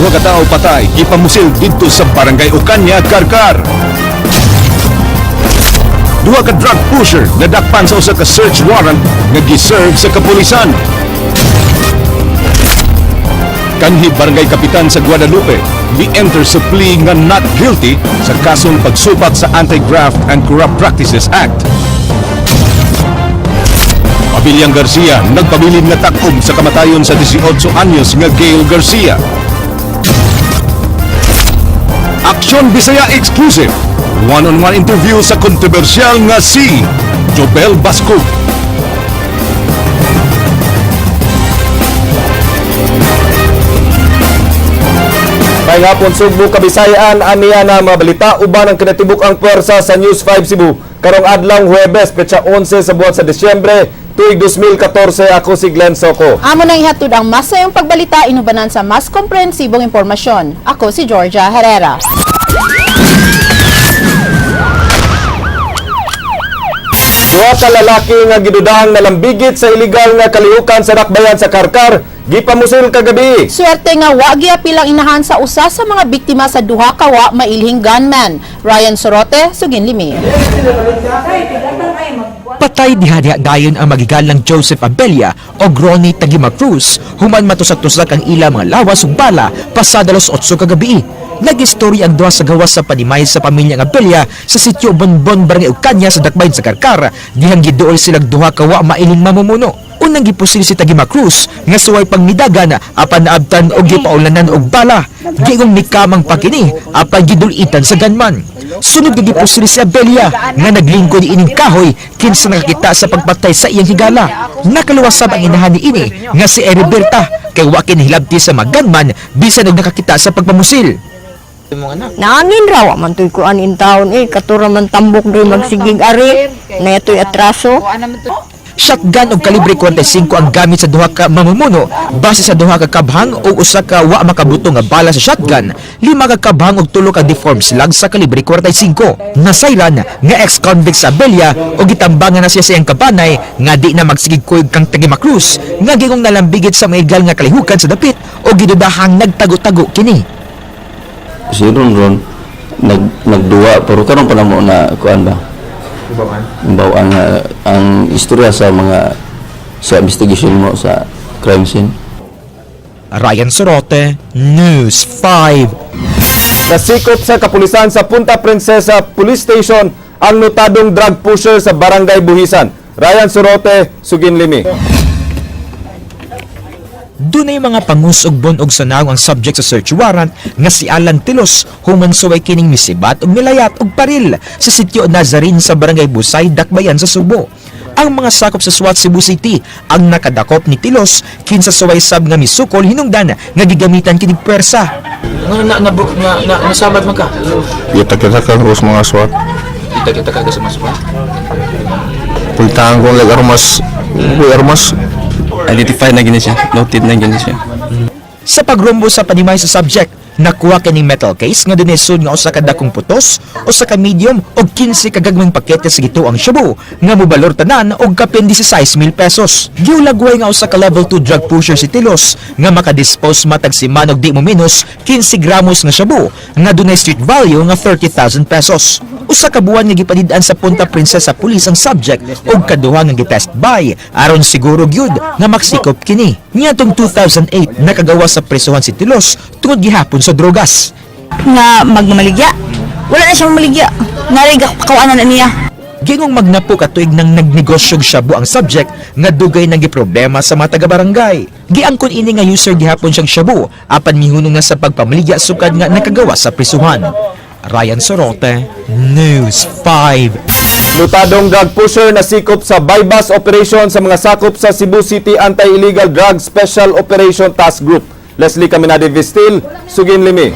Duha ka tawo patay gipamusil didto sa Barangay Ocaña, Carcar. Duha ka drug pusher nadakpan sa usa ka search warrant nga giserve sa kapulisan. Kanhi Barangay Kapitan sa Guadalupe mi-enter sa plea nga not guilty sa kasong pagsubak sa Anti-Graft and Corrupt Practices Act. Pamilyang Garcia nagpabilin nga takob sa kamatayon sa 18 anyos nga Gail Garcia. Aksyon Bisaya Exclusive, one-on-one interview sa kontrobersyal nga si Jobel Basco. May hapon Sugbo Kabisayaan aniya na mga balita uban ang kinatibuk ang puwersa sa News 5 Cebu karong adlaw Huwebes petsa 11 sa buwan sa Disyembre tuig 2014. Ako si Glenn Soco. Amo nang ihatod ang mas sayong pagbalita inubanan sa mas komprehensibong impormasyon. Ako si Georgia Herrera. Duha ka lalaki nga gidudahang nalambigit sa iligal nga kalihukan sa dakbayan sa Carcar gipamusil kagabi. Swerte nga wa giapilang inahan sa usa sa mga biktima sa duha ka wa mailhing gunman. Ryan Sorote, Sugin Limi. Patay diha dayon ang magigalang Joseph Abella o Ronnie Tagima Cruz human matusak-tusak ang ila mga lawas ug bala pasada alas 8 kagabi. Nag-istorya ang duha sa gawas sa panimay sa pamilyang Abella sa sitio Bonbon, Barangay Ocaña sa dakbayan sa Carcar dihang giduol silang duha ka wa mailing mamumuno. Unang gipusil si Tagima Cruz nga suway pangnidagan apan naabtan og gipaulanan og bala. Giingong mikamang pakini apan gidulitan sa gunman. Sunod gipusil si Abella nga naglingkod ining kahoy kinsa nakakita sa pagpatay sa iyang higala. Nakaluwasab ang inahan ni ini nga si Heriberta kay wa kinahilabti sa mga gunman bisan og nakakita sa pagpamusil. Nangin raw man tuy ko anin taon katura man tambok doy magsigig ari na ito'y atraso. Shotgun og kalibre 45 ang gamit sa duha ka mamumuno base sa duha ka kabhang o usa ka wa makabuto nga bala sa shotgun, 5 ka kabhang og 3 ka deformed slug sa kalibre 45. Nasaylan nga ex-convict sa Abella og gitambangan na siya sa iyang kabanay nga di na magsigig kuig kang Tagima Cruz nga gingong nalambigit sa maigal nga kalihukan sa dapit o gidudahang nagtago-tago kini. Si Ron nagduwa pero karon pa namo na kuan ba bawaan ang istorya sa mga sa investigation mo sa crime scene. Ryan Sorote, News 5. Nasikop sa kapulisan sa Punta Princesa Police Station ang notadong drug pusher sa Barangay Buhisan. Ryan Sorote, Sugin Limi. Dunay mga pangus-og og sanaw ang subject sa search warrant nga si Alan Tilos human suway kining misibat og nilayat og paril sa sitio Nazarin sa Barangay Busay, Dakbayan sa Subo. Ang mga sakop sa SWAT Cebu City ang nakadakop ni Tilos kinsa suway sab nga misukol hinungdan nga gigamitan kining pwersa. Nasabat man ka? Kita kan urus mga SWAT. Kita ka sa mas SWAT? Pultahan ko lang armas. Identify na gini siya, noted na gini siya. Sa pagrumbo sa panimay sa subject, nakuha kining metal case nga dinesod nga usa ka dakong putos, usa ka medium og 15 ka gagmang pakete sa gituang shabu nga mobalor tanan og kapin 16,000 pesos. Giulagway nga usa ka level 2 drug pusher si Tilos nga makadispose matag siman og di mo minus 15 gramos nga shabu nga dunay street value nga 30,000 pesos. Usa ka buwan nga gipadid-an sa Punta Princesa Police ang subject og kaduha nga gitest by aron siguro gyud nga maksikop kini. Niadtong 2008 nakagawa sa presuhan si Tilos tungod gihapon sa drogas. Nga magmaligya. Wala na siyang maligya. Nariga kawanan na niya. Gingong magnapo katuig nang nagnegosyo shabu ang subject nga dugay nang giproblema sa mga taga-barangay. Giangkon ini nga user gihapon siyang shabu apan mihunong na sa pagpamaligya sukad nga nakagawa sa prisuhan. Ryan Sorote, News 5. Notadong drug pusher na sikop sa bypass operation sa mga sakop sa Cebu City Anti-Illegal Drug Special Operation Task Group. Leslie Caminade Vistil, Sugin Limi.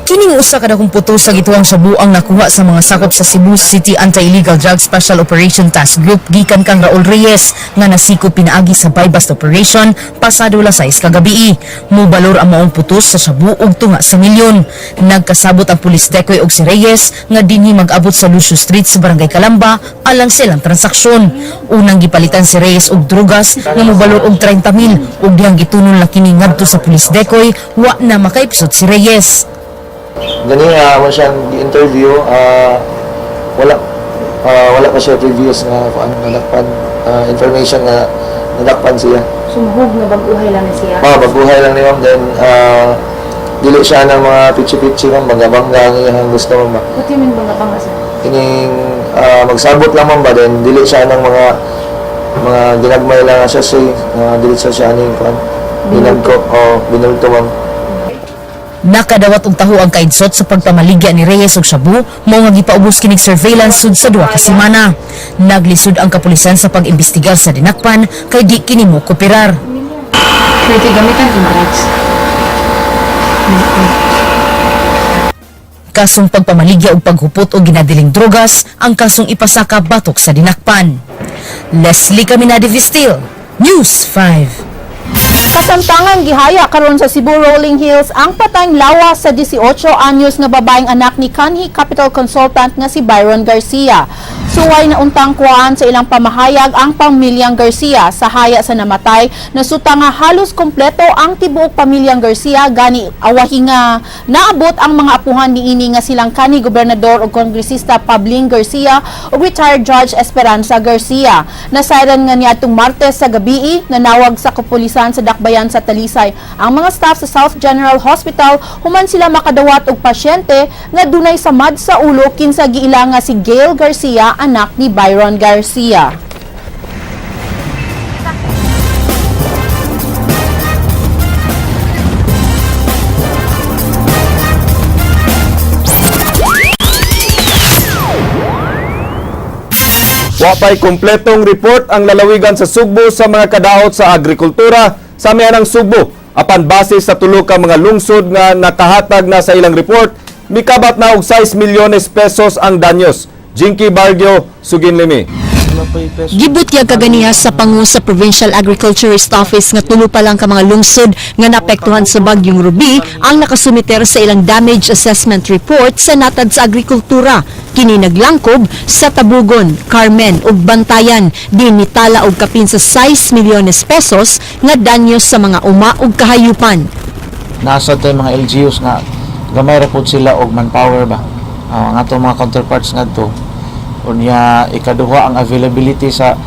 Kining usa ka dakong puto sa gituang Shabu ang nakuha sa mga sakop sa Cebu City Anti-Illegal Drug Special Operation Task Group gikan kang Raul Reyes nga nasikop pinaagi sa buy-bust operation pasado alas 6 kagabi. Mobalor ang maong putos sa Shabu og tunga sa milyon. Nagkasabot ang pulis dekoy og si Reyes nga dinhi mag-abot sa Lucio Street sa Barangay Calamba alang silang transaksyon. Unang gipalitan si Reyes og drugas nga mobalor og 30,000 ug dihang gitunol na kini ngadto sa pulis dekoy wa na makaipsot si Reyes. Gani mo siyang interview wala pa siya previous nga nadakpan information nga nadakpan siya. Sumhog na baguhay lang na siya. Baguhay lang niya then dili siya ng mga pitsi-pitsi ng bangga-bangga nga gusto mo ba. What do you mean bangga-bangga siya? Kining magsabot lang man ba then dili siya ng mga ginagmay lang siya dili siya aning binagko o binulto man. Nakadawat og taho ang kaidsot sa pagpamaligya ni Reyes og Shabu mao nga gipaubos kining surveillance sud sa duha ka semana. Naglisod ang kapulisan sa pag-imbestigar sa dinakpan kay di kini mo kooperar. Pwede gamitan ng drugs. Kasong pagpamaligya og paghupot og ginadiling drogas ang kasong ipasaka batok sa dinakpan. Leslie Caminade Vistil, News 5. Kasamtangan gihaya karon sa Cebu Rolling Hills ang patayng lawas sa 18 anyos nga babaeng anak ni kanhi capital consultant nga si Byron Garcia. Suway na untang kuhaan sa ilang pamahayag ang pamilyang Garcia sa haya sa namatay na suta nga halos kompleto ang tibuok pamilyang Garcia gani awahi nga naabot ang mga apuhan niini nga silang kanhi gobernador ug kongresista Pabling Garcia ug retired Judge Esperanza Garcia. Nasayran nga niadtong Martes sa gabii nanawag sa kapulisan sa Dakbayan sa Talisay ang mga staff sa South General Hospital human sila makadawat og pasyente nga dunay samad sa ulo kinsa giila nga si Gail Garcia anak ni Byron Garcia. Wapay kompletong report ang lalawigan sa Sugbo sa mga kadaot sa agrikultura sa mianang Sugbo. Apan base sa tulo ka mga lungsod nga nakahatag na sa ilang report, mikabat na og 6 milyones pesos ang danyos. Jinky Bargio, Suginlimi. Gibutyag kaganiha sa pangu sa Provincial Agriculturist Office nga tulo pa lang ka mga lungsod nga naapektuhan sa bagyong Ruby ang nakasumiter sa ilang damage assessment report sa natad sa agrikultura. Kini naglangkob sa Tabugon, Carmen ug Bantayan din nitala og kapin sa 6 milyones pesos nga danyos sa mga uma ug kahayupan. Nasa tay mga LGUs nga gamay ra pud sila og manpower ba. Ang ato mga counterparts ngadto unya ikaduha ang availability sa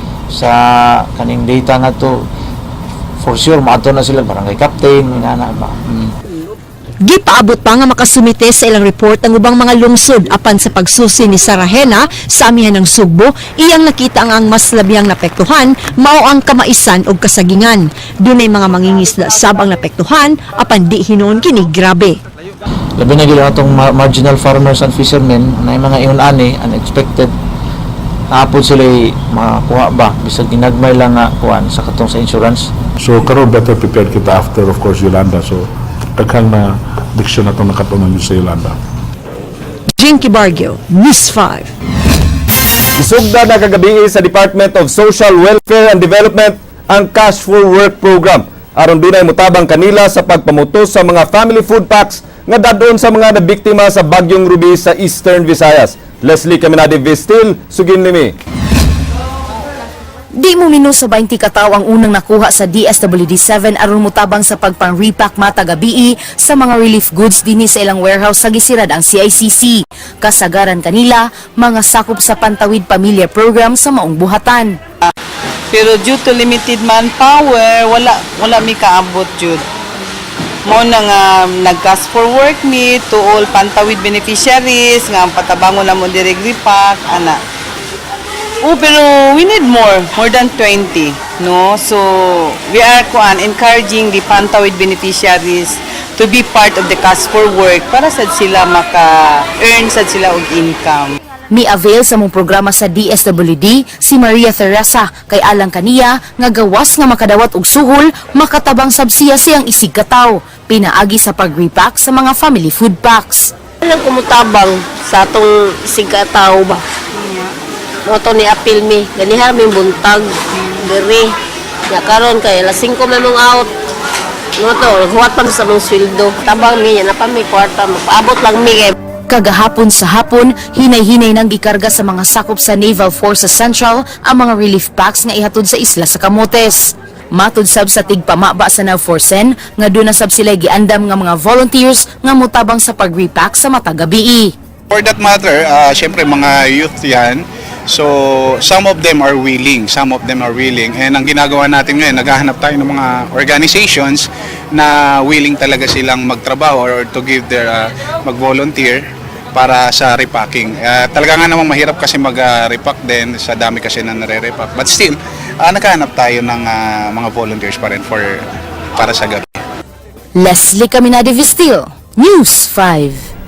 kaning data ngadto for sure maato na sila barangay captain inana ba. Gipaabot pa nga makasumite sa ilang report ang ubang mga lungsod apan sa pagsusi ni Sarahena sa amihan ng Sugbo, iyang nakita ang mas labihang napektuhan mao ang kamaisan ug kasagingan. Dunay mga mangingisda sab ang napektuhan apan di hinuon kini grabe. Labi na gila atong marginal farmers and fishermen na mga ingon ani unexpected naapod sila makakuha ba bisag ginagmay lang nga kuan sa katong sa insurance. So karon better prepared kita after of course Yolanda. So daghang na diksyon atong nakatunan sa Yolanda. Jinky Bargio, News 5. Isugda na kagabi sa Department of Social Welfare and Development ang Cash for Work program. Aron dunay mutabang kanila sa pagpamutos sa mga family food packs nga dadon sa mga nabiktima sa bagyong Ruby sa Eastern Visayas. Leslie Caminade Vistil, Suginlimi. Di mo mino sa 20 katawo ang unang nakuha sa DSWD-7 aron mutabang sa pagpang-repack mata gabii sa mga relief goods dinhi sa ilang warehouse sa gisirad ang CICC. Kasagaran kanila, mga sakop sa Pantawid Pamilya Program sa maong buhatan. Pero due to limited manpower, wala mi kaabot jud. Mo na nga nag-cash for work me to all Pantawid beneficiaries nga patabangon na mo direct repack ana. Pero we need more than 20, no? So we are encouraging the Pantawid beneficiaries to be part of the cash for work para sad sila maka-earn sad sila og income. Ni-avail sa mong programa sa DSWD si Maria Teresa kay alang kaniya nga gawas nga makadawat og suhol makatabang sabsiya siyang isig kataw pinaagi sa pag-repack sa mga family food packs. Anong kumutabang sa atong sigataw ba? Moto ni apil mi, ganihan mi buntag, diri. Ya karon kay alas 5 may mong out. Moto, huwat pa sa mong sweldo. Tabang mi, yan na pa mi kwarta, magpaabot lang mi kay Kagahapon sa hapon, hinay-hinay nang gikarga sa mga sakop sa Naval Forces Central ang mga relief packs nga ihatod sa isla sa Camotes. Matud sab sa tigpamaba sa Navforcen nga doon na sab sila giandam nga mga volunteers nga mutabang sa pag-repack sa matag gabi. For that matter, syempre mga youth yan. So, some of them are willing. And ang ginagawa natin ngayon, naghahanap tayo ng mga organizations na willing talaga silang magtrabaho or to give their mag-volunteer para sa repacking. Talaga nga namang mahirap kasi mag-repack din sa dami kasi na nare-repack. But still, naghahanap tayo ng mga volunteers pa rin para sa gabi. Leslie Caminade Vistil, News 5.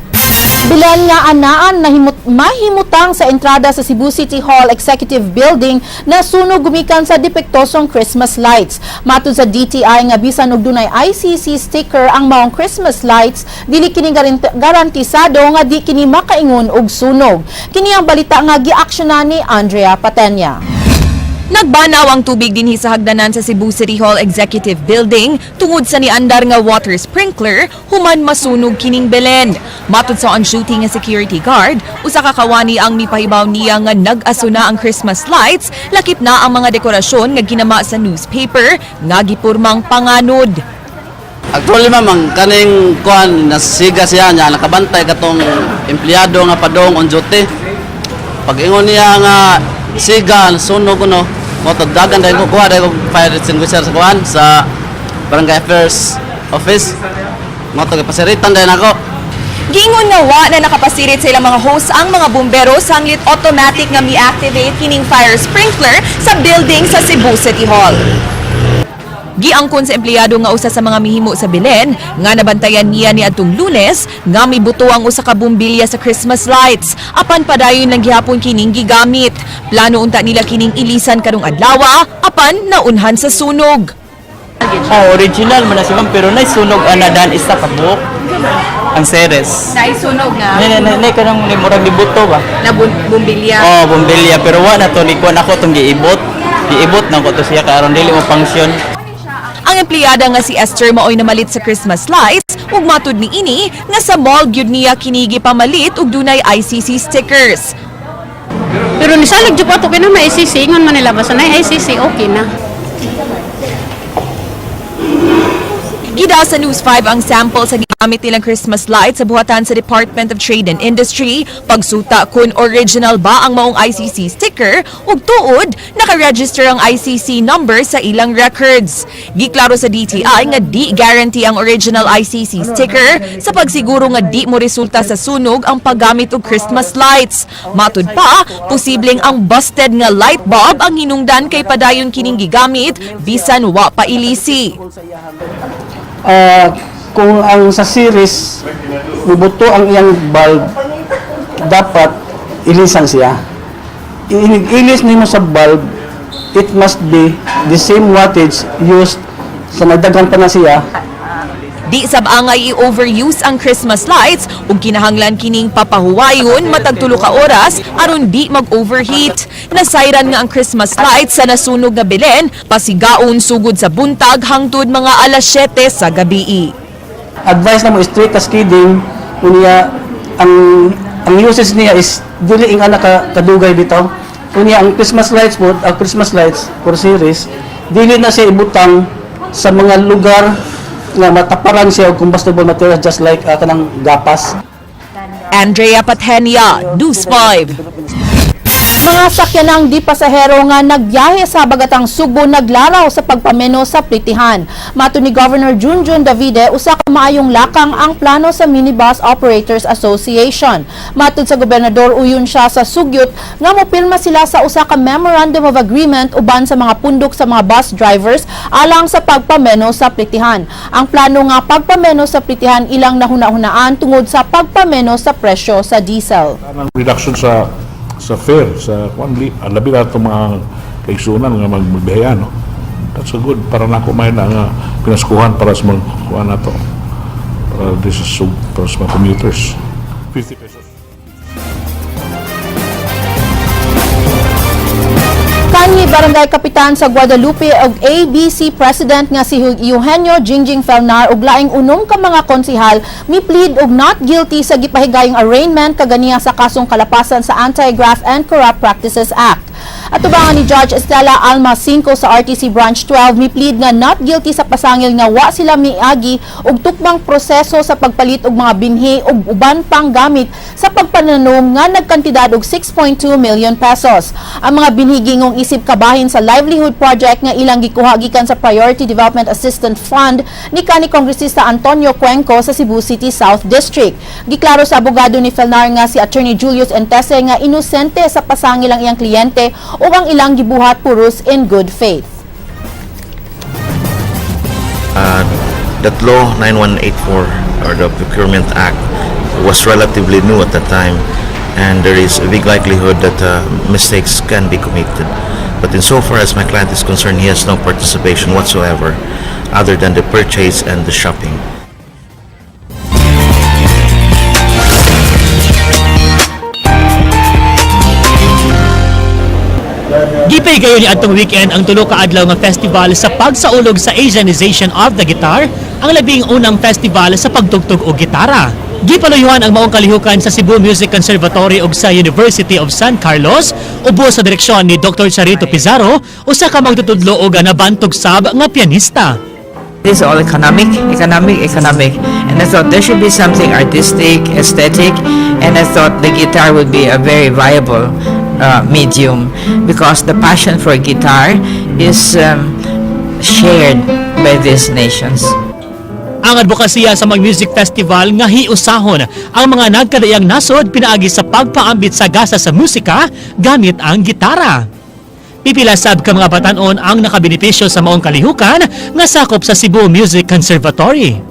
Bilan nga anaan na mahimutang sa entrada sa Cebu City Hall Executive Building na sunog gumikan sa depektosong Christmas lights. Matud sa DTI nga bisan og dunay ICC sticker ang maong Christmas lights, dili kini garantisado nga di kini makaingon og sunog. Kini ang balita nga giaksyonan ni Andrea Patenya. Nagbanaw ang tubig dinhi sa hagdanan sa Cebu City Hall Executive Building tungod sa niandar nga water sprinkler human masunog kining belen. Matud sa on-duty nga security guard, usa ka kawani ang mipahibaw niya nga nag-asuna ang Christmas lights, lakip na ang mga dekorasyon nga ginama sa newspaper nga gipurmang panganod. Actually mamang kaning kuan nasiga siya nya nakabantay katong empleyado nga padong on duty. Pag ingon niya nga siga sunog kuno mo dagan dai ko kuha dai ko fire extinguisher sa kuan sa Barangay Affairs Office. Mo pasiritan dai nako. Giingon nga wa na nakapasirit sa ilang mga host ang mga bumbero sanglit automatic nga mi-activate kining fire sprinkler sa building sa Cebu City Hall. Giangkon sa empleyado nga usa sa mga mihimo sa Belen nga nabantayan niya ni adtong Lunes nga mibuto ang usa ka bumbilya sa Christmas lights apan padayon lang gihapon kining gigamit. Plano unta nila kining ilisan kadung adlaw apan naunhan sa sunog. Original man na si ma'am pero naisunog anadan isa ka buok ang series. Naisunog nga. Nay kanang ni murag gibuto ba? Na bumbilya. Oh, bumbilya pero wa na to ni kuan ako tong giibot. Giibot na ko to siya karon dili mo function. Ang empleyada nga si Esther maoy namalit sa Christmas lights ug matud ni ini nga sa mall gyud niya kinigi pamalit ug dunay ICC stickers. Pero nisalag jud ato kay na may ICC ingon man nila basta na ICC okay na. Gida sa News 5 ang sample sa gigamit nilang Christmas lights sa buhatan sa Department of Trade and Industry, pagsuta kung original ba ang maong ICC sticker ug tuod naka-register ang ICC number sa ilang records. Giklaro sa DTI nga di guarantee ang original ICC sticker sa pagsiguro nga di mo resulta sa sunog ang paggamit og Christmas lights. Matud pa, posibleng ang busted nga light bulb ang hinungdan kay padayon kining gigamit bisan wa pa ilisi. Kung ang sa series bubuto ang iyang bulb dapat ilisan siya. Ilis nimo sa bulb, it must be the same wattage used sa nagdagan pa na siya. Di sabangay i-overuse ang Christmas lights ug kinahanglan kining papahuwayon matag 3 ka oras aron di mag-overheat. Nasayran nga ang Christmas lights sa nasunog nga Belen pasigaon sugod sa buntag hangtod mga alas 7 sa gabi. Advice na mo straight ka skidding unya ang usage niya is dili ing ana kadugay bitaw. Unya ang Christmas lights po, ang Christmas lights for series dili na siya ibutang sa mga lugar nga mataparan siya og combustible materials just like kanang gapas. Andrea Patenia, News 5. Mga sakyanang di pasahero nga nagbiyahe sa Bagatang Subo naglaraw sa pagpameno sa Plitihan. Matud ni Governor Junjun Davide, usa ka maayong lakang ang plano sa Minibus Operators Association. Matud sa gobernador, uyon siya sa sugyot nga mopirma sila sa usa ka Memorandum of Agreement uban sa mga pundok sa mga bus drivers alang sa pagpameno sa Plitihan. Ang plano nga pagpameno sa Plitihan ilang nahuna-hunaan tungod sa pagpameno sa presyo sa diesel. Reduction sa fair sa labi na itong mga kaigsunan nga magbihayan, no? That's a good para na kumain na nga pinaskuhan para sa mga kuha na to. This is so para sa mga commuters. 50 pesos. Kanhi Barangay Kapitan sa Guadalupe ug ABC President nga si Eugenio Jingjing Felnar ug laing unom ka mga konsihal mi-plead og not guilty sa gipahigayong arraignment kaganiya sa kasong kalapasan sa Anti-Graft and Corrupt Practices Act. Atubangan ni Judge Estela Alma 5 sa RTC Branch 12 mi-plead nga not guilty sa pasangil nga wa sila miagi og tukmang proseso sa pagpalit og mga binhi ug uban pang gamit sa pagpananom nga nagkantidad og 6.2 million pesos. Ang mga binhi gingong isip kabahin sa livelihood project nga ilang gikuha gikan sa Priority Development Assistance Fund ni kanhi Kongresista Antonio Cuenco sa Cebu City South District. Giklaro sa abogado ni Felnar nga si Attorney Julius Entese nga inosente sa pasangil ang iyang kliyente o ang ilang gibuhat puros in good faith. That law 9184 or the Procurement Act was relatively new at the time, and there is a big likelihood that mistakes can be committed. But insofar as my client is concerned, he has no participation whatsoever other than the purchase and the shopping. Gipay kayo ni atong weekend ang tulo ka adlaw nga festival sa pagsaulog sa Asianization of the Guitar, ang labing unang festival sa pagtugtog og gitara. Gipaluyuhan ang maong kalihukan sa Cebu Music Conservatory ug sa University of San Carlos ubos sa direksyon ni Dr. Charito Pizarro usa ka magtutudlo og nabantog sab nga pianista. This is all economic, and I thought there should be something artistic, aesthetic, and I thought the guitar would be a very viable medium because the passion for guitar is shared by these nations. Ang advokasya sa mga music festival nga hiusahon ang mga nagkadayang nasod pinaagi sa pagpaambit sa gasa sa musika gamit ang gitara. Pipila sab ka mga batanon ang nakabenepisyo sa maong kalihukan nga sakop sa Cebu Music Conservatory.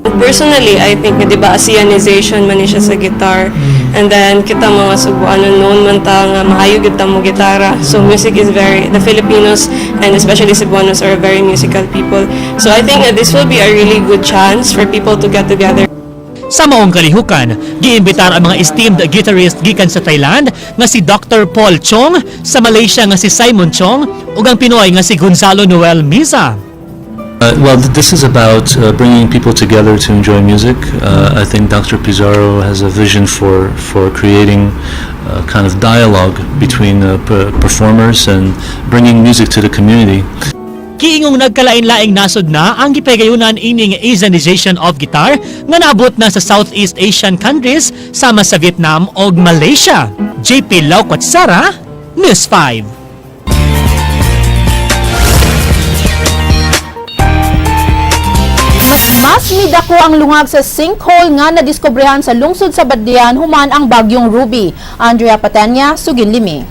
Personally, I think na diba Asianization man siya sa guitar, and then kita mga Cebuano noon man ta nga maayo kita mo gitara. So music is the Filipinos and especially Cebuanos are very musical people. So I think that this will be a really good chance for people to get together. Sa maong kalihukan, giimbitar ang mga esteemed guitarist gikan sa Thailand nga si Dr. Paul Chong, sa Malaysia nga si Simon Chong, ug ang Pinoy nga si Gonzalo Noel Miza. Well, this is about bringing people together to enjoy music. I think Dr. Pizarro has a vision for creating a kind of dialogue between performers and bringing music to the community. Kiingong nagkalain-laing nasod na ang gipagayunan ining Asianization of Guitar nga naabot na sa Southeast Asian countries sama sa Vietnam ug Malaysia. JP Lauquat Sara, News 5. Mas midako ang lungag sa sinkhole nga nadiskobrehan sa lungsod sa Badian human ang bagyong Ruby. Andrea Patenya, Sugin Limi.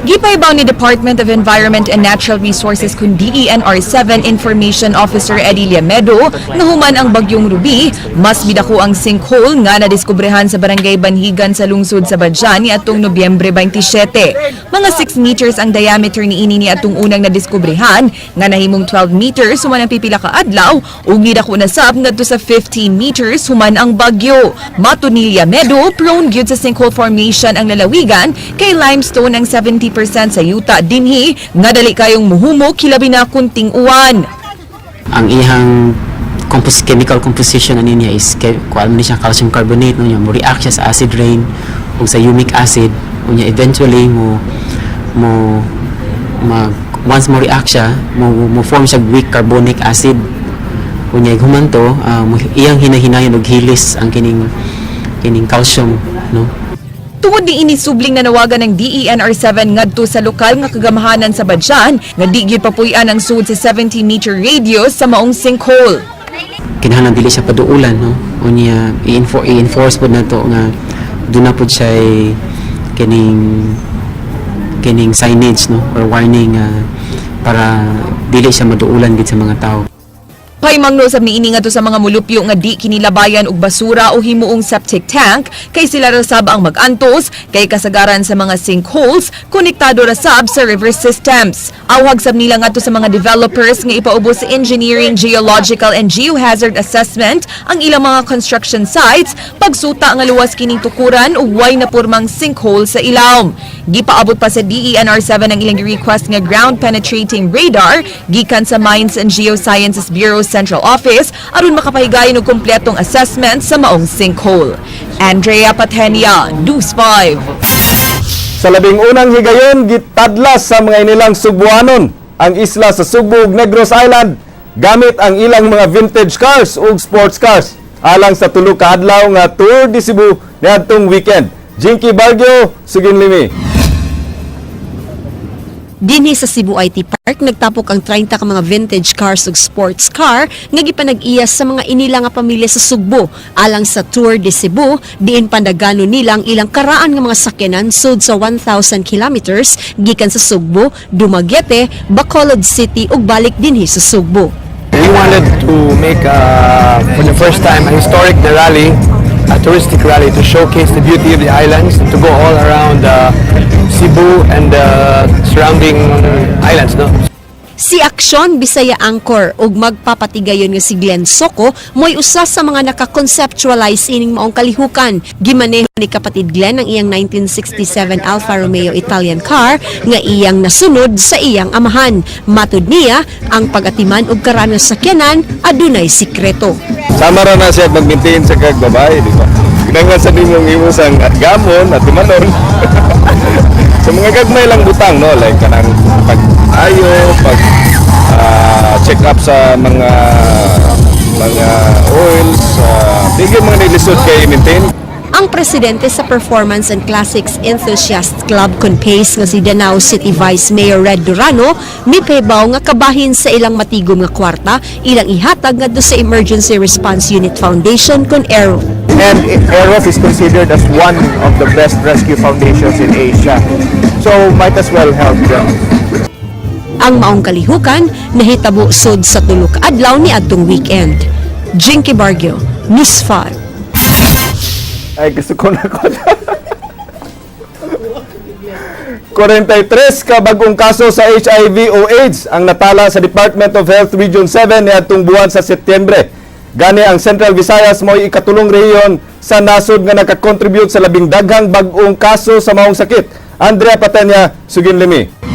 Gipaybaw ni Department of Environment and Natural Resources kun DENR7 Information Officer Edilia Medo na human ang bagyong Ruby, mas bidako ang sinkhole nga nadiskobrehan sa barangay Banhigan sa lungsod sa Badyan ni atong Nobyembre 27. Mga 6 meters ang diameter ni ini atong unang nadiskobrehan nga nahimong 12 meters human ang pipila ka adlaw ug gidako na sab ngadto sa 15 meters human ang bagyo. Matunilya Medo, prone gyud sa sinkhole formation ang lalawigan kay limestone ang 70% sa yuta dinhi nga dali kayong muhumok hilabi na kunting uwan. Ang ihang chemical composition ani niya is kuan man siya calcium carbonate no mo react siya sa acid rain ug sa humic acid unya eventually once mo react siya mo form siya weak carbonic acid unya human to iyang hinahinayon og hilis ang kining calcium no. Tungod ni ini subling nanawagan ng DENR7 ngadto sa lokal nga kagamahanan sa Badyan nga di gyud papuy-an ang sud sa 70-meter radius sa maong sinkhole. Kinahanglan dili siya paduulan no. Unya i-enforce pod nato nga do na pod siya kining signage no or warning para dili siya maduulan gid sa mga tao. Pahimangno sa miini ngadto sa mga mulupyo nga di kinilabayan og basura o himuong septic tank kay sila rasab ang magantos kay kasagaran sa mga sinkholes konektado rasab sa river systems. Awhag sab nila ngadto sa mga developers nga ipaubos sa engineering, geological and geohazard assessment ang ilang mga construction sites pagsuta nga luwas kining tukuran ug way na pormang sinkhole sa ilawom. Gipaabot pa sa DENR7 ang ilang request nga ground penetrating radar gikan sa Mines and Geosciences Bureau Central Office aron makapahigayon og kompletong assessment sa maong sinkhole. Andrea Patenia, News 5. Sa labing unang higayon, gitadlas sa mga inilang Subuanon ang isla sa Subo ug Negros Island gamit ang ilang mga vintage cars ug sports cars alang sa tulo ka adlaw nga Tour de Cebu niadtong weekend. Jinky Bargio, Sugin Limi. Dinhi sa Cebu IT Park, nagtapok ang 30 ka mga vintage cars ug sports car nga gipanag-iyas sa mga inila nga pamilya sa Sugbo alang sa Tour de Cebu, diin pandagano nila ang ilang karaan nga mga sakyanan sud sa 1,000 kilometers gikan sa Sugbo, Dumaguete, Bacolod City ug balik dinhi sa Sugbo. We wanted to make for the first time a historic rally, a touristic rally to showcase the beauty of the islands and to go all around Cebu and the surrounding islands, no? Si Aksyon Bisaya Angkor ug magpapatigayon nga si Glenn Soco mo'y usa sa mga naka-conceptualize ining maong kalihukan. Gimaneho ni kapatid Glenn ang iyang 1967 Alfa Romeo Italian car nga iyang nasunod sa iyang amahan. Matud niya, ang pag-atiman ug karan nga sakyanan adunay sikreto. Sama ra na siya mag-maintain sa kag babae, di ba? Kinanglan sa nimong imusang gamon at tumanon. Sa mga gagmay lang butang, no? Like kanang pag-ayo, check up sa mga oils, bigyan mga nilisod kay i-maintain. Ang presidente sa Performance and Classics Enthusiast Club Conpace nga si Danao City Vice Mayor Red Durano mipebaw nga kabahin sa ilang matigom nga kwarta ilang ihatag ngadto sa Emergency Response Unit Foundation kon Aero. And AEROF is considered as one of the best rescue foundations in Asia. So might as well help them. Ang maong kalihukan nahitabo sud sa tulo ka adlaw ni adtong weekend. Jinky Bargio, News 5. Ay, gusto ko na ko. 43 ka bagong kaso sa HIV o AIDS ang natala sa Department of Health Region 7 niadtong buwan sa Setyembre. Gani ang Central Visayas mo'y ikatulong rehiyon sa nasod nga nakakontribute sa labing daghang bagong kaso sa maong sakit. Andrea Patenya, Sugin Limi.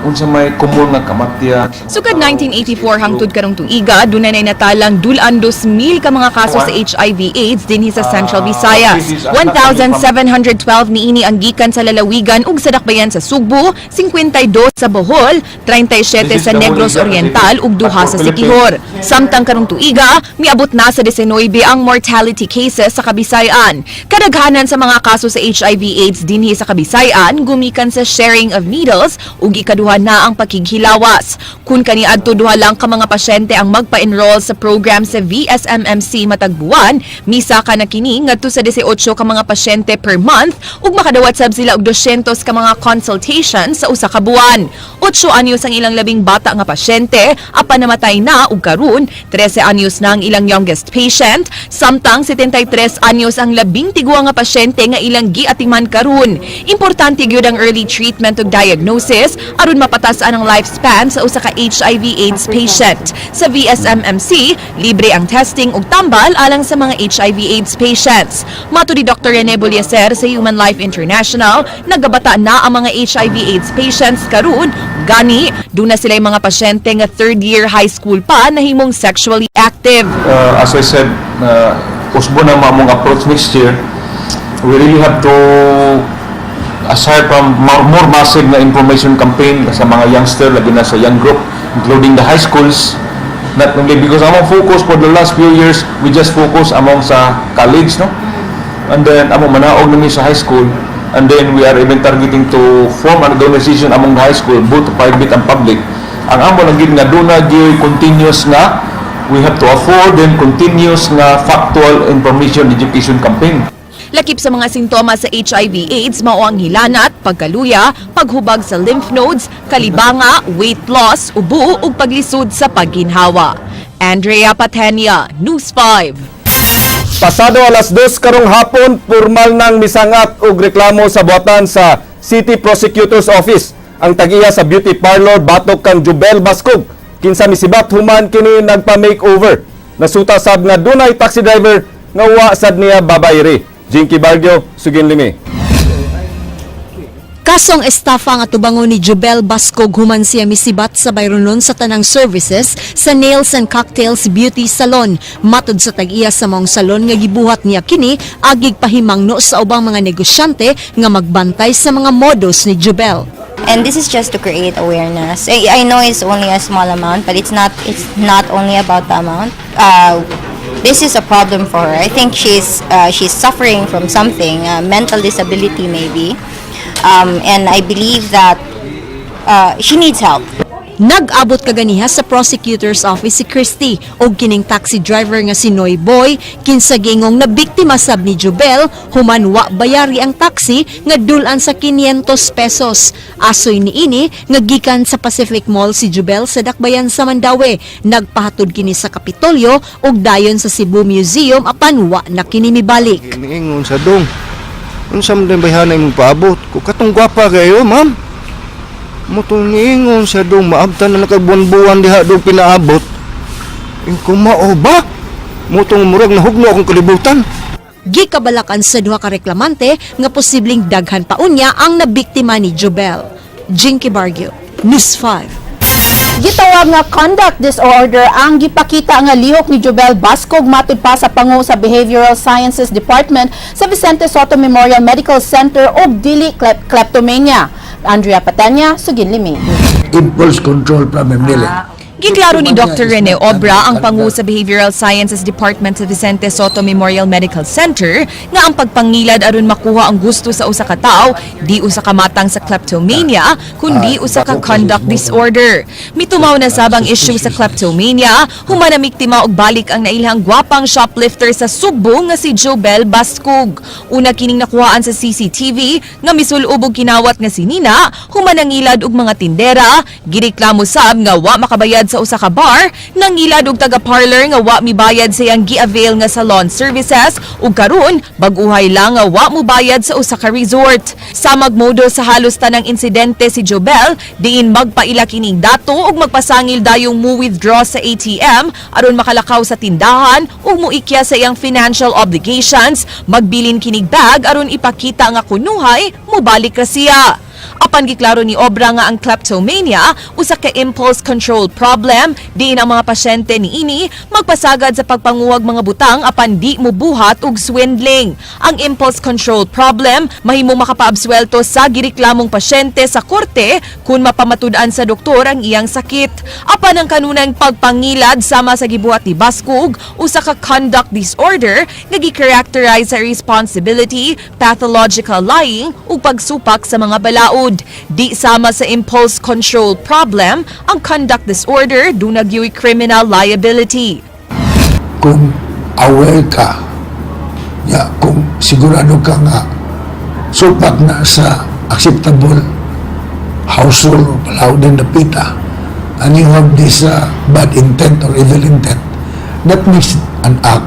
Unsa may kumul nga kamatya. Sukad 1984 hangtod karong tuiga, dunay nay natalang 200,000 ka mga kaso sa HIV/AIDS dinhi sa Central Visayas. 1,712 niini ang gikan sa lalawigan ug sa dakbayan sa Sugbo, 52 sa Bohol, 37 sa Negros Oriental ug 2 sa Siquijor. Samtang karong tuiga, miabot na sa 19 ang mortality cases sa Kabisayan. Kadaghanan sa mga kaso sa HIV/AIDS dinhi sa Kabisayan gumikan sa sharing of needles ug ikaduha na ang pakighilawas. Kung kaniadto duha lang ka mga pasyente ang magpa-enroll sa program sa VSMMC matag buwan, misa ka na kini ngadto sa 18 ka mga pasyente per month ug makadawat sab sila og 200 ka mga consultations sa usa ka buwan. 8 anyos ang ilang labing bata nga pasyente, apan namatay na ug karon 13 anyos na ang ilang youngest patient, samtang 73 anyos ang labing tigwa nga pasyente nga ilang giatiman karon. Importante gyud ang early treatment ug diagnosis aron mapatasan ang lifespan sa usa ka HIV/AIDS patient. Sa VSMMC, libre ang testing ug tambal alang sa mga HIV/AIDS patients. Matud ni Dr. Rene Buliacer sa Human Life International, nagabata na ang mga HIV/AIDS patients karon. Gani, doon na sila yung mga pasyente nga third year high school pa na himong sexually active. As I said, usbo na mamong approach next year. We really have to aside from more massive na information campaign sa mga youngster, lagi na sa young group, including the high schools, not only because among focus for the last few years, we just focus among sa college, no? And then among manaog nami sa high school, and then we are even targeting to form an organization among the high school, both private and public. Ang amo lang gid nga duna gyud continuous nga we have to afford and continuous nga factual information education campaign. Lakip sa mga sintomas sa HIV/AIDS mao ang hilanat, pagkaluya, paghubag sa lymph nodes, kalibanga, weight loss, ubo ug paglisod sa pagginhawa. Andrea Patenia, News 5. Pasado alas 2 karong hapon, formal nang misangat og reklamo sa buhatan sa City Prosecutor's Office ang tag-iya sa beauty parlor batok kang Jubel Baskog. Kinsa misibat human kini nagpa-makeover. Nasuta sab nga dunay taxi driver nga wa sad niya babayri. Jinky Bargyo, Sugin Limi. Kasong estafa nga tubangon ni Jubel Baskog human siya misibat sa bayronon sa tanang services sa Nails and Cocktails Beauty Salon. Matod sa tag-iya sa maong salon nga gibuhat niya kini agig pahimangno sa ubang mga negosyante nga magbantay sa mga modos ni Jubel. And this is just to create awareness. I know it's only a small amount, but it's not only about the amount. This is a problem for her. I think she's suffering from something, mental disability maybe. And I believe that she needs help. Nag-abot kaganiha sa prosecutor's office si Christy o kining taxi driver nga si Noy Boy kinsa gingong na biktima sab ni Jubel human wa bayari ang taxi nga dulan sa 500 pesos. Asoy niini nga gikan sa Pacific Mall si Jubel sa Dakbayan sa Mandawi. Nagpahatod kini sa Kapitolyo ug dayon sa Cebu Museum apan wa na kini mibalik. Niingon sa dong. Unsa man din bayhanay mong paabot? Ko katong gwapa kayo, ma'am. Mutong niingon sa dong maabtan na nakabuan-buan diha dong pinaabot. Ingko mao ba? Mutong murag nahugno akong kalibutan. Gikabalakan sa duha ka reklamante nga posibleng daghan pa unya ang nabiktima ni Jubel. Jinky Bargyo, News 5. Gitawag nga conduct disorder ang gipakita nga lihok ni Jubel Baskog matud pa sa pangu sa Behavioral Sciences Department sa Vicente Soto Memorial Medical Center og dili kleptomania. Andrea Patanya, Sugin Limi. Impulse control problem nila. Giklaro ni Dr. Rene Obra, ang pangu sa Behavioral Sciences Department sa Vicente Soto Memorial Medical Center, nga ang pagpangilad aron makuha ang gusto sa usa ka tawo di usa ka matang sa kleptomania kundi usa ka conduct disorder. Mitumaw na sabang issue sa kleptomania, human na miktima og balik ang nailhang gwapang shoplifter sa Subo nga si Jubel Baskog. Una kining nakuhaan sa CCTV nga misul-ub og kinawat nga si Nina, human nangilad og mga tindera, gireklamo sab nga wa makabayad sa usa ka bar, nangilad og taga-parlor nga wa mibayad sa iyang gi-avail nga salon services ug karon bag-uhay lang nga wa mobayad sa usa ka resort. Sa magmodo sa halos tanang insidente si Jubel, diin magpaila kining dato ug magpasangil dayong mo-withdraw sa ATM aron makalakaw sa tindahan ug moikya sa iyang financial obligations, magbilin kinig bag aron ipakita nga kunuhay mobalik ra siya. Apan giklaro ni Obra nga ang kleptomania usa ka impulse control problem, diin ang mga pasyente niini magpasagad sa pagpanguwag mga butang apan di mobuhat og swindling. Ang impulse control problem mahimong makapaabsuelto sa gireklamong pasyente sa korte kung mapamatud-an sa doktor ang iyang sakit. Apan ang kanunang pagpangilad sama sa gibuhat ni Baskog usa ka conduct disorder nga gi-characterize sa responsibility, pathological lying ug pagsupak sa mga balaod. Di sama sa impulse control problem, ang conduct disorder dunag yung criminal liability. Kung aware ka, kung sigurado ka nga supak na sa acceptable household o palaw din na pita, and you have this bad intent or evil intent, that makes an act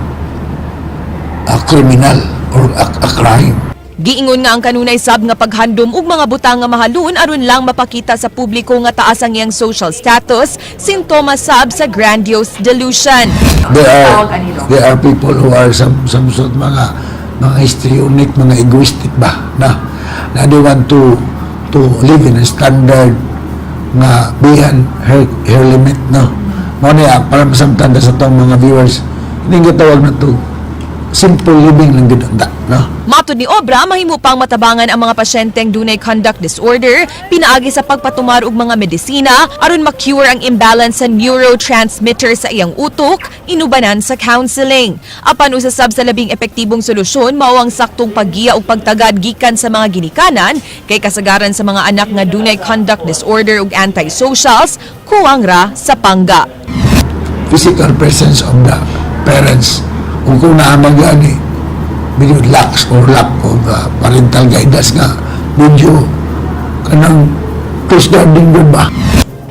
a criminal or a crime. Giingon nga ang kanunay sab nga paghandom og mga butang nga mahalon aron lang mapakita sa publiko nga taas ang iyang social status, sintomas sab sa grandiose delusion. There are people who are some sort mga histrionic, mga egoistic ba na they want to live in a standard nga beyond her limit, no. Mao niya para masamtanda sa tong mga viewers, hindi gitawag na to simple living lang gid no. Matod ni Obra, mahimo pang matabangan ang mga pasyenteng dunay conduct disorder, pinaagi sa pagpatumar og mga medisina aron ma-cure ang imbalance sa neurotransmitter sa iyang utok, inubanan sa counseling. Apan usa sab sa labing epektibong solusyon mao ang saktong paggiya ug pagtagad gikan sa mga ginikanan kay kasagaran sa mga anak nga dunay conduct disorder ug antisocials kuwang ra sa pangga. Physical presence of the parents kung naamagani medyo lax or lack of parental guidance nga medyo kanang close guarding ba.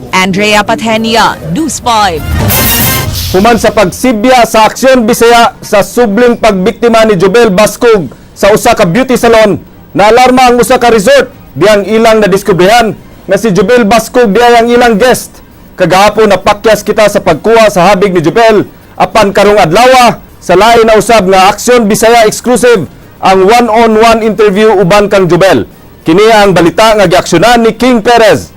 Andrea Patenia, News 5. Human sa pagsibya sa aksyon Bisaya sa subling pagbiktima ni Jobel Bascog sa usa ka beauty salon, naalarma ang usa ka resort diyang ilang nadiskubrihan nga si Jobel Bascog diay ang ilang guest. Kagahapon napakyas kita sa pagkuha sa habig ni Jobel apan karong adlaw sa lain na usab nga aksyon Bisaya exclusive ang one-on-one interview uban kang Jobel. Kini ang balita nga giaksyonan ni King Perez.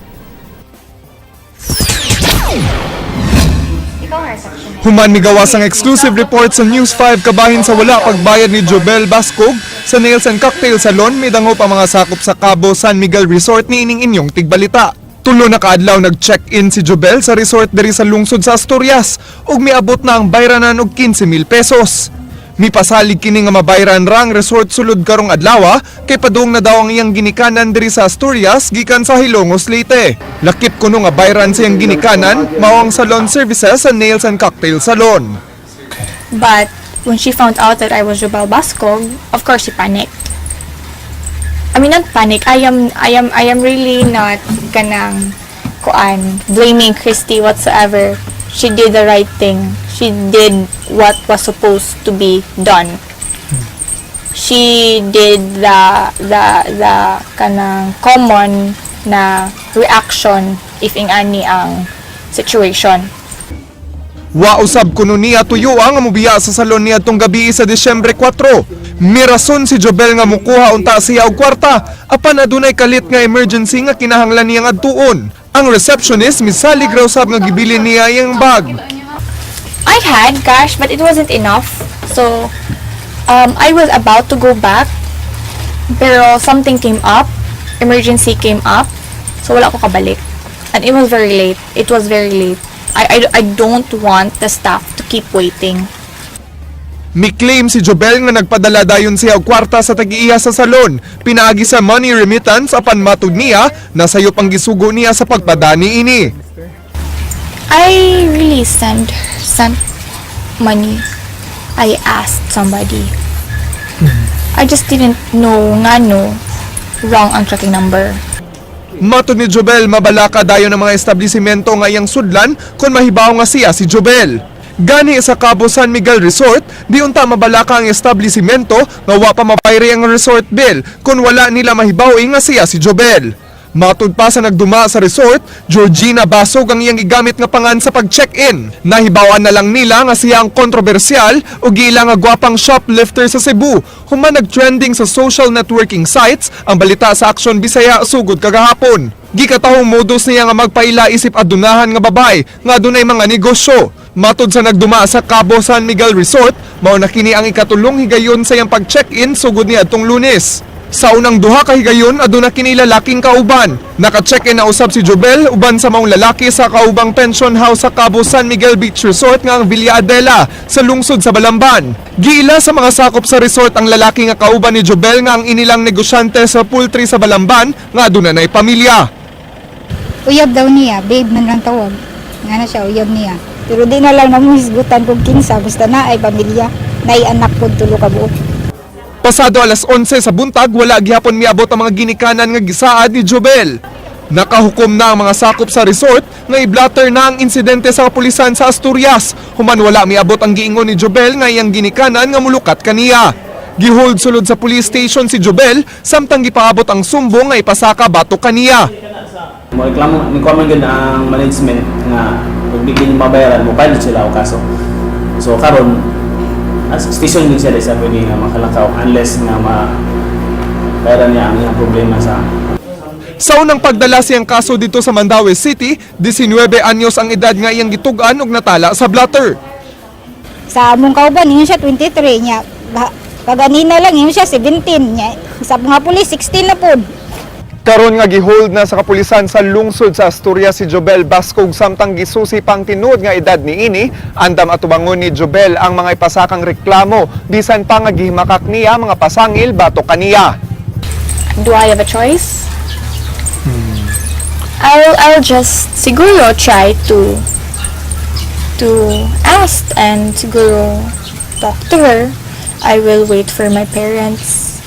Human migawas ang exclusive report sa News 5 kabahin sa wala pagbayad ni Jobel Bascog sa Nails and Cocktail Salon midangop ang mga sakop sa Cabo San Miguel Resort ni ining inyong tigbalita. Tulo na kaadlaw nag-check-in si Jobel sa resort diri sa lungsod sa Asturias ug miabot na ang bayranan og 15,000 pesos. Mipasalig kini nga mabayran rang resort sulod karong adlaw kay padung na daw ang iyang ginikanan diri sa Asturias gikan sa Hilongos Leyte. Lakip kuno nga bayran sa iyang ginikanan mao ang salon services sa Nails and Cocktail Salon. But when she found out that I was Jobel Bascog, of course she panicked. I mean, not panic. I am really not kanang blaming Christy whatsoever. She did the right thing. She did what was supposed to be done. She did the kanang common na reaction if ingani ang situation. Wa usab kuno niya tuyo ang mubiya sa salon niya tong gabi sa Disyembre 4. Mirason si Jobel nga mukuha unta siya og kwarta apan adunay kalit nga emergency nga kinahanglan niya nga adtuon. Ang receptionist misalig raw sab nga gibilin niya iyang bag. I had cash, but it wasn't enough. So, I was about to go back, pero something came up, emergency came up, so wala ko kabalik. And it was very late. It was very late. I don't want the staff to keep waiting. Mi-claim si Jobel nga nagpadala dayon siya og kwarta sa tag-iya sa salon. Pinaagi sa money remittance apan matud niya nasayop ang gisugo niya sa pagpadani ini. I really sent money. I asked somebody. I just didn't know nga wrong ang tracking number. Matud ni Jobel mabalaka dayon ang mga establisimento nga iyang sudlan kung mahibaw nga siya si Jobel. Gani sa Cabo San Miguel Resort, di unta mabalaka ang establisimento nga wa pa mapayri ang resort bill kung wala nila mahibawi nga siya si Jobel. Matud pa sa nagduma sa resort, Georgina Basog ang iyang igamit nga pangan sa pag-check-in. Nahibawan na lang nila nga siya ang kontrobersyal o gila nga gwapang shoplifter sa Cebu. Human nag-trending sa social networking sites ang balita sa Aksyon Bisaya sugod kagahapon. Gikatahong modus niya nga magpaila isip adunahan nga babay nga adunay mga negosyo. Matud sa nagduma sa Cabo San Miguel Resort, mao na kini ang ikatulong higayon sa iyang pag-check-in sugod ni adtong Lunes. Sa unang duha ka higayon aduna kini lalaking kauban. Naka-check-in na usab si Jobel uban sa maong lalaki sa kaubang pension house sa Cabo San Miguel Beach Resort nga ang Villa Adela sa lungsod sa Balamban. Giila sa mga sakop sa resort ang lalaki nga kauban ni Jobel nga ang inilang negosyante sa poultry sa Balamban nga aduna nay pamilya. Uyab daw niya, babe man lang tawag. Nga na siya, uyab niya. Pero di na lang namuhisgutan kong kinsa, basta na ay pamilya, na anak ko tulo ka buo. Pasado alas 11 sa buntag, wala gihapon miabot ang mga ginikanan nga gisaad ni Jobel. Nakahukom na ang mga sakop sa resort nga i-blatter na ang insidente sa kapulisan sa Asturias. Human wala miabot ang giingon ni Jobel nga iyang ginikanan nga mulukat kaniya. Gihold sulod sa police station si Jobel samtang gipaabot ang sumbong nga ipasaka batok kaniya. Mo reklamo ni common gud ang management nga ug bigyan mabayaran mo pilot sila o kaso. So karon as station din siya sa pwede nga makalakaw unless nga bayaran niya ang iyang problema sa. Sa unang pagdala siyang kaso dito sa Mandaue City, 19 anyos ang edad nga iyang gitugan ug natala sa blatter. Sa among kauban, yun siya 23 niya. Paganina lang, yun siya 17 niya. Sa mga pulis, 16 na po. Karon nga gihold na sa kapulisan sa lungsod sa Asturias si Jobel Bascog samtang gisusi pang tinuod nga edad ni ini, andam atubangon ni Jobel ang mga ipasakang reklamo bisan pa nga gihimakak niya mga pasangil batok kaniya. Do I have a choice? I'll just siguro try to ask and siguro talk to her. I will wait for my parents.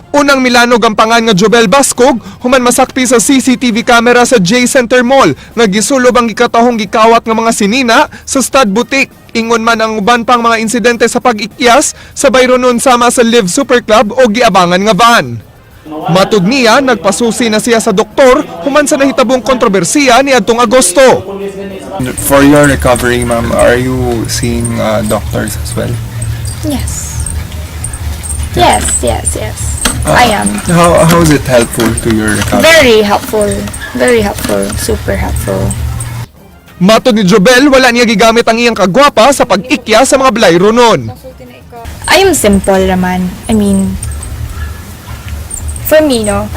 Unang milanog ang pangan nga Jobel Bascog human masakpi sa CCTV camera sa J Center Mall nga gisulob ang gikatahong gikawat nga mga sinina sa stud boutique. Ingon man ang uban pang mga insidente sa pag-ikyas sa bayronon sama sa Live Super Club o giabangan nga van. Matug niya, nagpasusi na siya sa doktor human sa nahitabong kontrobersiya ni adtong Agosto. For your recovery, ma'am, are you seeing doctors as well? Yes. Yes. I am. How is it helpful to your recovery? Very helpful, super helpful. Matod ni Jobel, wala niya gigamit ang iyang kagwapa sa pag-ikya sa mga blayro nun. I am simple naman. I mean, for me, no,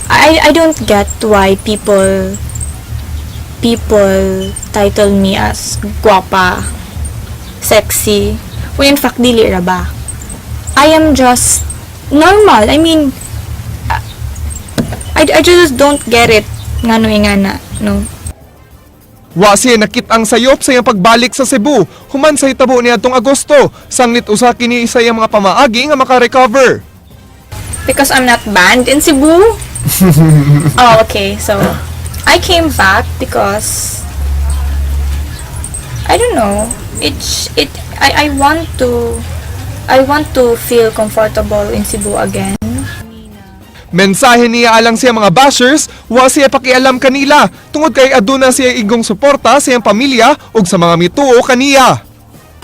I don't get why people title me as guwapa, sexy, when in fact dili ra ba. I am just normal. I mean, I just don't get it. Ngano no. Wa siya nakitang sayop sa iyang pagbalik sa Cebu human sa hitabo ni adtong Agosto. Sanglit usa kini isa iyang mga pamaagi nga maka-recover. Because I'm not banned in Cebu. Oh, okay. So, I came back because I don't know. I want to feel comfortable in Cebu again. Mensahe niya alang siya mga bashers, wa siya pakialam kanila tungod kay aduna siya igong suporta sa iyang pamilya ug sa mga mituo kaniya.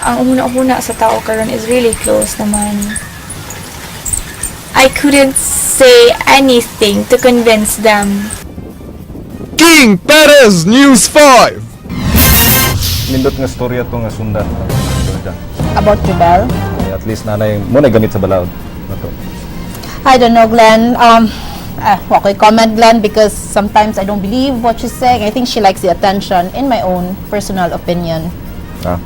Ang una-una sa tao karon is really close naman. I couldn't say anything to convince them. King Perez, News 5. Nindot nga storya to nga sundan. About Jobel? At least nanay mo na gamit sa balaod. I don't know, Glenn. Okay, comment, Glenn, because sometimes I don't believe what she's saying. I think she likes the attention, in my own personal opinion.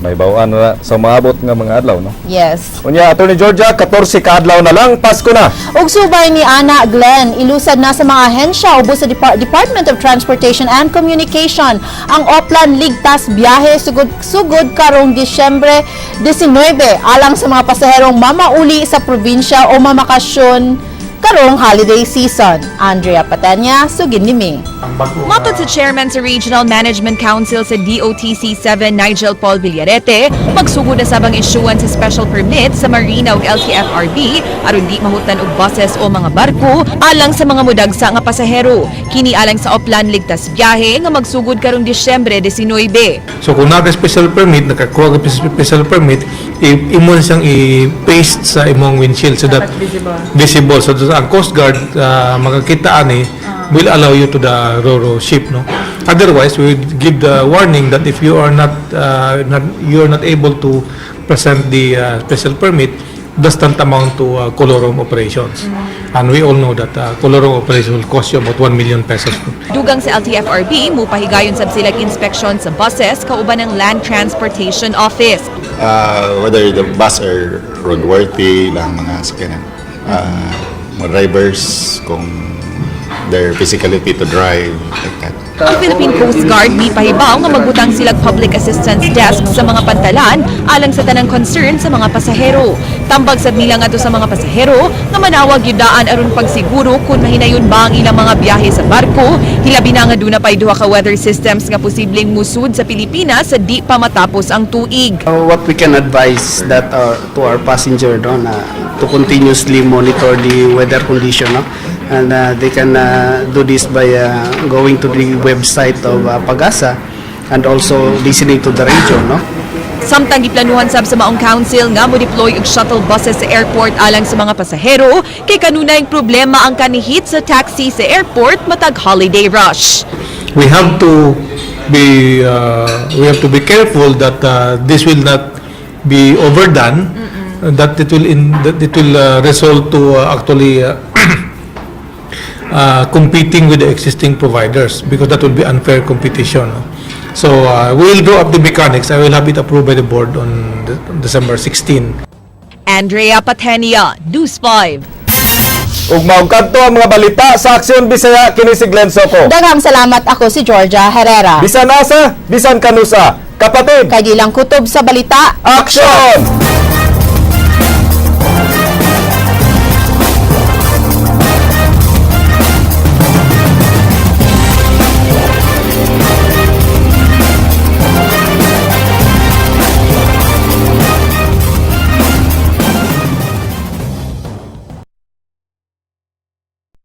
May bawaan na sa maabot nga mga adlaw, no? Yes. Unya, Attorney Georgia, 14 ka adlaw na lang, Pasko na. Ug subay ni Ana, Glenn, ilusad na sa mga ahensya ubos sa Department of Transportation and Communication ang Oplan Ligtas Biyahe sugod karong Disyembre 19 alang sa mga pasaherong mamauli sa probinsya o mamakasyon karong holiday season. Andrea Patanya, sugin ni Ming. Matod sa chairman sa Regional Management Council sa DOTC 7, Nigel Paul Villarete, magsugod na sabang issuance sa special permit sa Marina ug LTFRB aron di mahutan og buses o mga barko alang sa mga mudagsa nga pasahero. Kini alang sa Oplan Ligtas Biyahe nga magsugod karong Disyembre 19. So kung naka-special permit, nakakuha ka special permit, imo na siyang i-paste sa imong windshield so that visible. So ang Coast Guard makakita ani will allow you to the Ro-Ro ship, no? Otherwise, we would give the warning that if you are not able to present the special permit, does tantamount to colorum operations. And we all know that colorum operation will cost you about 1 million pesos. Dugang sa LTFRB, mupahigayon sab sila inspection sa buses kauban ng Land Transportation Office. Whether the bus are roadworthy lang mga sakyanan. Mga drivers kung they're physically fit to drive, like that. Ang Philippine Coast Guard ni pahibaw nga magbutang silang public assistance desk sa mga pantalan alang sa tanang concern sa mga pasahero. Tambag sad nila nga to sa mga pasahero nga manawag yudaan aron pagsiguro kung mahinayon ba ang ilang mga biyahe sa barko. Hilabi na nga duna pay duha ka weather systems nga posibleng musud sa Pilipinas sa di pa matapos ang tuig. What we can advise that to our passenger to continuously monitor the weather condition, no? And they can do this by going to the website of Pag-asa and also listening to the radio, no? Samtang giplanuhan sab sa maong council nga mo deploy og shuttle buses sa airport alang sa mga pasahero kay kanunay problema ang kanihit sa taxi sa airport matag holiday rush. We have to be careful that this will not be overdone, that it will result to actually competing with the existing providers because that will be unfair competition. So we will draw up the mechanics. I will have it approved by the board on December 16. Andrea Patenia, News 5. Ug maugkadto ang mga balita sa Aksyon Bisaya kini si Glenn Soco. Daghang salamat, ako si Georgia Herrera. Bisan asa, bisan kanusa, kapatid. Kay gilang kutob sa balita. Action!